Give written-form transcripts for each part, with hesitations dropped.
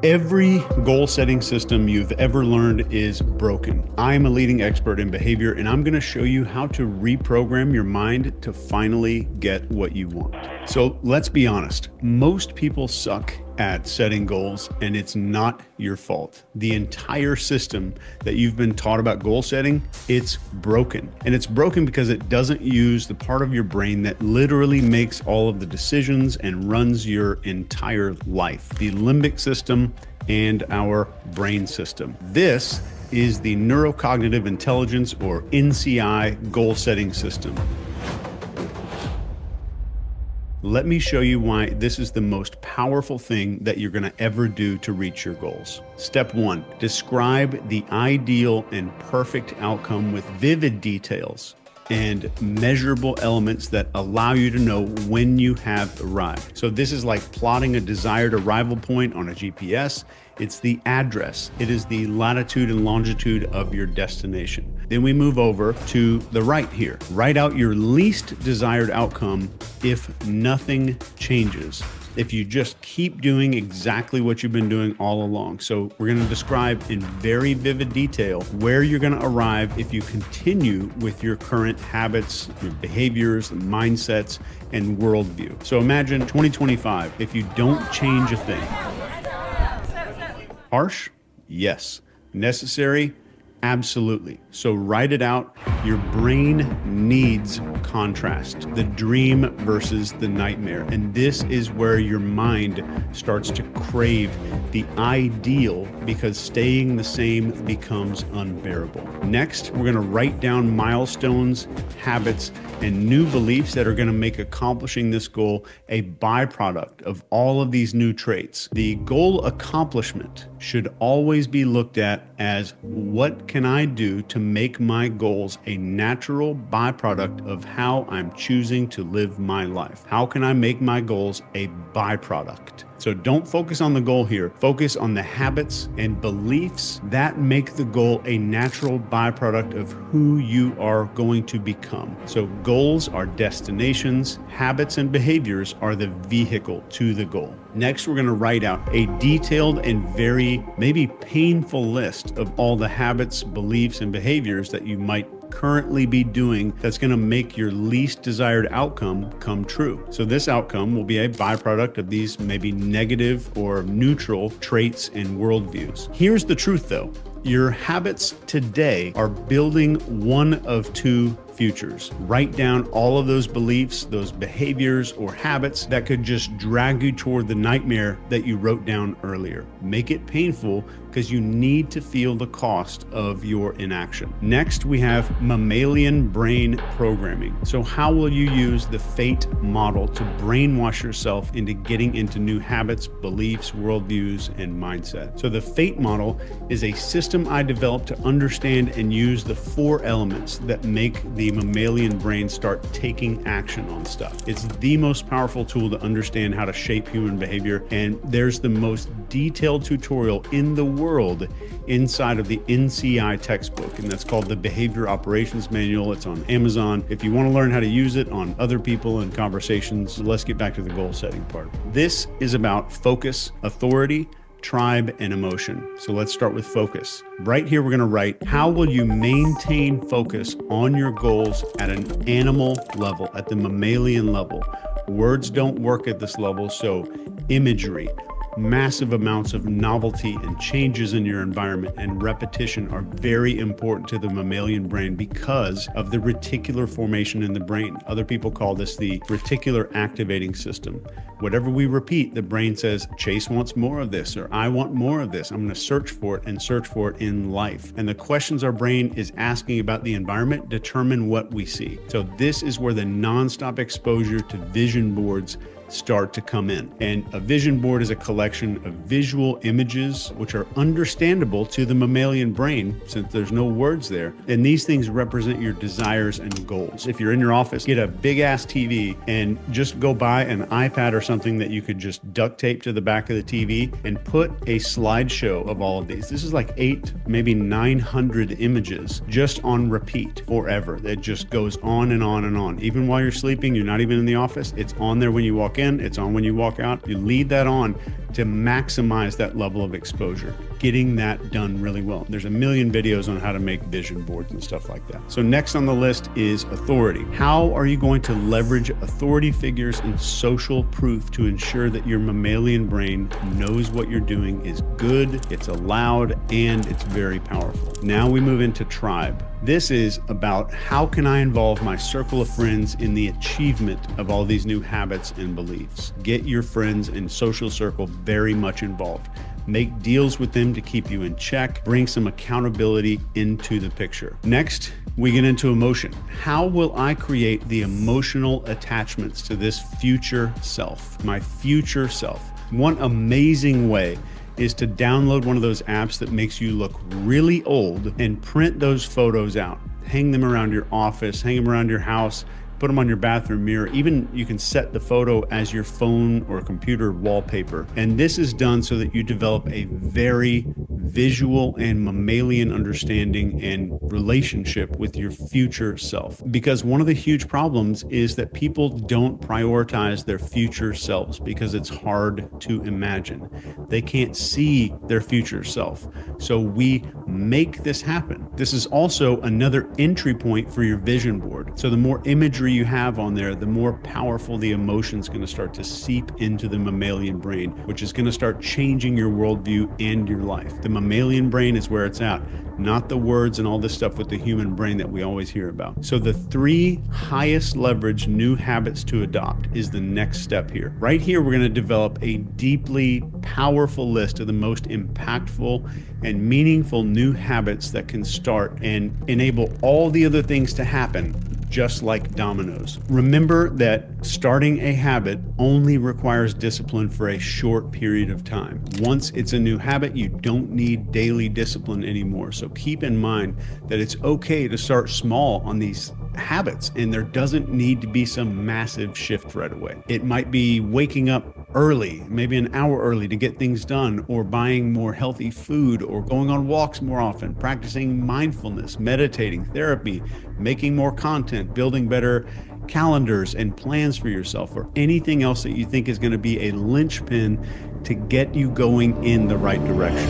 Every goal setting system you've ever learned is broken. I'm a leading expert in behavior, and I'm going to show you how to reprogram your mind to finally get what you want. So let's be honest. Most people suck at setting goals, and it's not your fault. The entire system that you've been taught about goal setting, it's broken. And it's broken because it doesn't use the part of your brain that literally makes all of the decisions and runs your entire life, the limbic system and our brain system. This is the neurocognitive intelligence, or NCI, goal setting system. Let me show you why this is the most powerful thing that you're going to ever do to reach your goals. Step 1, describe the ideal and perfect outcome with vivid details and measurable elements that allow you to know when you have arrived. So this is like plotting a desired arrival point on a GPS. It's the address. It is the latitude and longitude of your destination. Then we move over to the right here. Write out your least desired outcome if nothing changes, if you just keep doing exactly what you've been doing all along. So we're going to describe in very vivid detail where you're going to arrive if you continue with your current habits, your behaviors, mindsets, and worldview. So imagine 2025, if you don't change a thing. Harsh? Yes. Necessary? Absolutely. So write it out. Your brain needs contrast, the dream versus the nightmare. And this is where your mind starts to crave the ideal, because staying the same becomes unbearable. Next, we're going to write down milestones, habits, and new beliefs that are going to make accomplishing this goal a byproduct of all of these new traits. The goal accomplishment should always be looked at as, what can I do to make my goals a natural byproduct of how I'm choosing to live my life? How can I make my goals a byproduct? So don't focus on the goal here. Focus on the habits and beliefs that make the goal a natural byproduct of who you are going to become. So goals are destinations, habits and behaviors are the vehicle to the goal. Next, we're going to write out a detailed and very maybe painful list of all the habits, beliefs, and behaviors that you might currently be doing that's going to make your least desired outcome come true. So this outcome will be a byproduct of these maybe negative or neutral traits and worldviews. Here's the truth though. Your habits today are building one of two futures. Write down all of those beliefs, those behaviors or habits that could just drag you toward the nightmare that you wrote down earlier. Make it painful, because you need to feel the cost of your inaction. Next, we have mammalian brain programming. So how will you use the FATE model to brainwash yourself into getting into new habits, beliefs, worldviews, and mindset? So the FATE model is a system I developed to understand and use the 4 elements that make the mammalian brain start taking action on stuff. It's the most powerful tool to understand how to shape human behavior, and there's the most detailed tutorial in the world inside of the NCI textbook, and that's called the Behavior Operations Manual. It's on Amazon. If you want to learn how to use it on other people and conversations, let's get back to the goal setting part. This is about focus, authority, tribe, and emotion. So let's start with focus. Right here, we're going to write, how will you maintain focus on your goals at an animal level, at the mammalian level? Words don't work at this level, so imagery, massive amounts of novelty and changes in your environment and repetition are very important to the mammalian brain because of the reticular formation in the brain. Other people call this the reticular activating system. Whatever we repeat, the brain says, Chase wants more of this, or I want more of this. I'm going to search for it and search for it in life. And the questions our brain is asking about the environment determine what we see. So this is where the nonstop exposure to vision boards start to come in. And a vision board is a collection of visual images which are understandable to the mammalian brain since there's no words there. And these things represent your desires and goals. If you're in your office, get a big ass TV and just go buy an iPad or something that you could just duct tape to the back of the TV and put a slideshow of all of these. This is like 800, maybe 900 images just on repeat forever. That just goes on and on and on. Even while you're sleeping, you're not even in the office. It's on there when you walk walk in, it's on when you walk out. You lead that on to maximize that level of exposure, getting that done really well. There's a million videos on how to make vision boards and stuff like that. So next on the list is authority. How are you going to leverage authority figures and social proof to ensure that your mammalian brain knows what you're doing is good, it's allowed, and it's very powerful? Now we move into tribe. This is about how can I involve my circle of friends in the achievement of all these new habits and beliefs. Get your friends and social circle very much involved. Make deals with them to keep you in check. Bring some accountability into the picture. Next, we get into emotion. How will I create the emotional attachments to this future self, my future self? One amazing way is to download one of those apps that makes you look really old and print those photos out. Hang them around your office, hang them around your house, put them on your bathroom mirror. Even you can set the photo as your phone or computer wallpaper. And this is done so that you develop a very visual and mammalian understanding and relationship with your future self. Because one of the huge problems is that people don't prioritize their future selves because it's hard to imagine. They can't see their future self. So we make this happen. This is also another entry point for your vision board. So the more imagery you have on there, the more powerful the emotion is going to start to seep into the mammalian brain, which is going to start changing your worldview and your life. The mammalian brain is where it's at, not the words and all this stuff with the human brain that we always hear about. So the 3 highest leverage new habits to adopt is the next step here. Right here, we're going to develop a deeply powerful list of the most impactful and meaningful new habits that can start and enable all the other things to happen, just like dominoes. Remember that starting a habit only requires discipline for a short period of time. Once it's a new habit, you don't need daily discipline anymore. So keep in mind that it's okay to start small on these habits, and there doesn't need to be some massive shift right away. It might be waking up early, maybe an hour early to get things done, or buying more healthy food, or going on walks more often, practicing mindfulness, meditating, therapy, making more content, building better calendars and plans for yourself, or anything else that you think is going to be a linchpin to get you going in the right direction.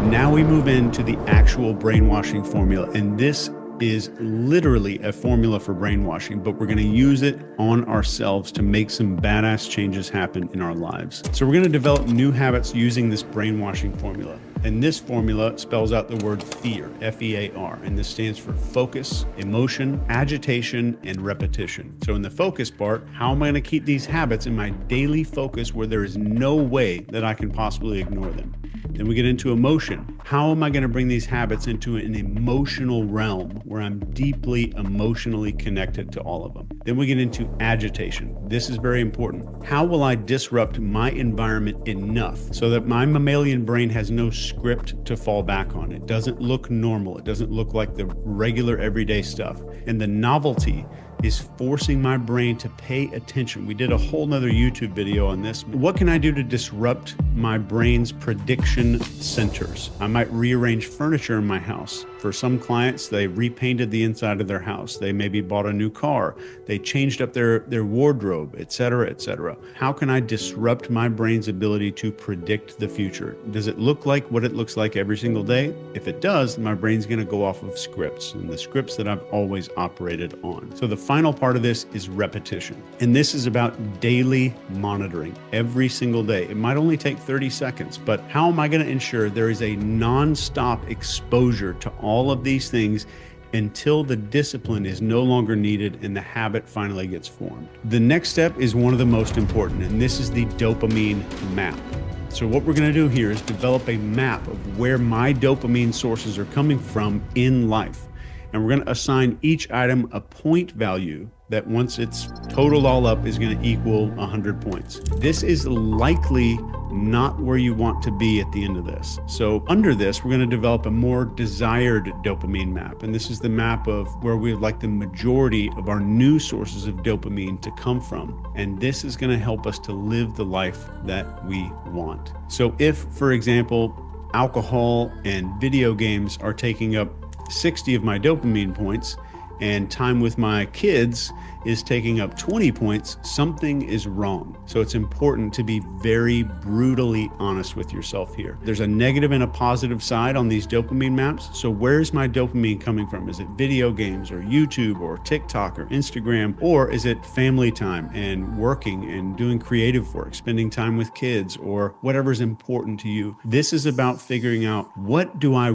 Now we move into the actual brainwashing formula, and this is literally a formula for brainwashing, but we're going to use it on ourselves to make some badass changes happen in our lives. So we're going to develop new habits using this brainwashing formula. And this formula spells out the word fear, F-E-A-R, and this stands for focus, emotion, agitation, and repetition. So in the focus part, how am I going to keep these habits in my daily focus where there is no way that I can possibly ignore them? Then we get into emotion. How am I going to bring these habits into an emotional realm where I'm deeply emotionally connected to all of them? Then we get into agitation. This is very important. How will I disrupt my environment enough so that my mammalian brain has no script to fall back on? It doesn't look normal. It doesn't look like the regular everyday stuff. And the novelty is forcing my brain to pay attention. We did a whole nother YouTube video on this. What can I do to disrupt my brain's prediction centers? I might rearrange furniture in my house. For some clients, they repainted the inside of their house. They maybe bought a new car. They changed up their wardrobe, etc., etc. How can I disrupt my brain's ability to predict the future? Does it look like what it looks like every single day? If it does, my brain's going to go off of scripts, and the scripts that I've always operated on. So the final part of this is repetition. And this is about daily monitoring every single day. It might only take 30 seconds, but how am I going to ensure there is a non-stop exposure to all of these things until the discipline is no longer needed and the habit finally gets formed? The next step is one of the most important, and this is the dopamine map. So what we're going to do here is develop a map of where my dopamine sources are coming from in life. And we're going to assign each item a point value that once it's totaled all up is going to equal 100 points. This is likely not where you want to be at the end of this. So under this, we're going to develop a more desired dopamine map. And this is the map of where we would like the majority of our new sources of dopamine to come from. And this is going to help us to live the life that we want. So if, for example, alcohol and video games are taking up 60 of my dopamine points, and time with my kids is taking up 20 points, something is wrong. So it's important to be very brutally honest with yourself here. There's a negative and a positive side on these dopamine maps. So where's my dopamine coming from? Is it video games or YouTube or TikTok or Instagram? Or is it family time and working and doing creative work, spending time with kids or whatever's important to you? This is about figuring out, what do I